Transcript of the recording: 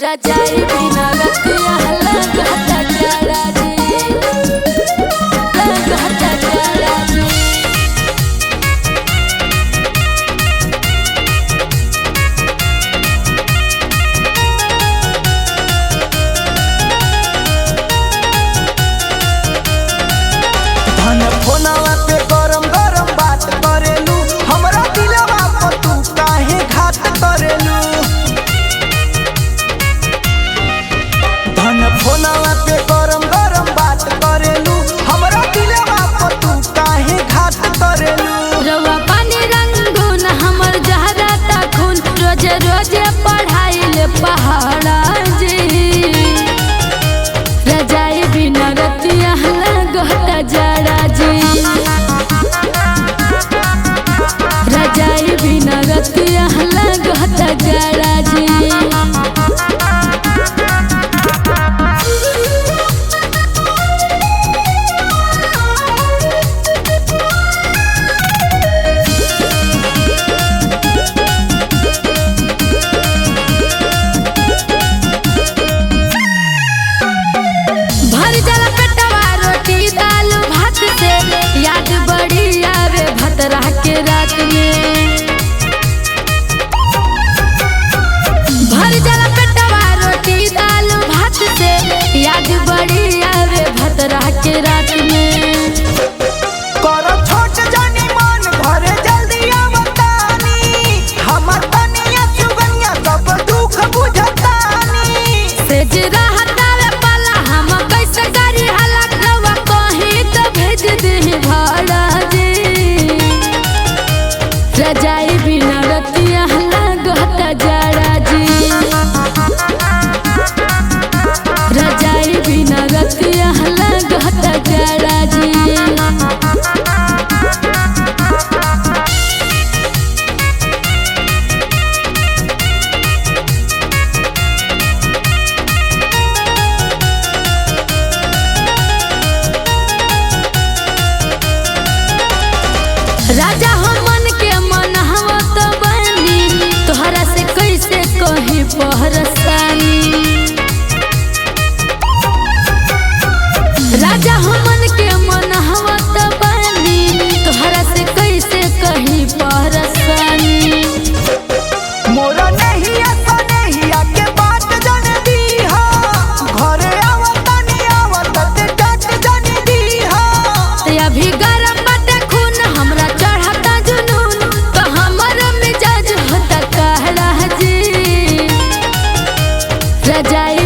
रजाई बिना रतिया लगता जाड़ा जी, लगता जाड़ा जी। धन फोनवा पे गरम गरम बात करेलू, हमरा दिलवा पर तू काहे घात करेलू। धन फोनवा पे गरम गरम बात करेलू, हमरा दिलवा पर तू काहे घात करेलू। रवा पानी रंगून हमर जहराता खून, रोजे रोजे पढ़ाई ले पहाड़ा जी। रजाई बिना रतिया लगता जाड़ा जी, रजाई बिना रतिया लगता जाड़ा जी। भर जाला पेटवा रोटी दाल भात से, याद बड़ी आवे भतरा के रात में। भर जाला पेटवा रोटी दाल भात से, याद बड़ी आवे भतरा के रात में। करो छोट जानी मन भरे जल्दी आवतानी, हमर तनिया सुगनिया सब दुख बुझतानी। सेज रहतावे पाला हम कैसे करी हला, रवा कहीं तो भेज दे भाड़ा जी। रजाई बिना रतिया लगता जाड़ा जी, रजाई बिना रतिया लगता जाड़ा जी। राजा हो मन के मन हवा तो बनी, तोहरा से कैसे कही पहरसानी। राजा हो मन के मन हवा तो बनी, तोहरा से कैसे कही पहरसानी। मोरा नहिया सनेहिया के बात जन दीहा, घरे आवतानी आवत ते डाट जन दीहा। ते अभी गरम बाटे खून, हमरा चढ़ता जुनून, तो हमर मिजाज होता कहला जी। रजाई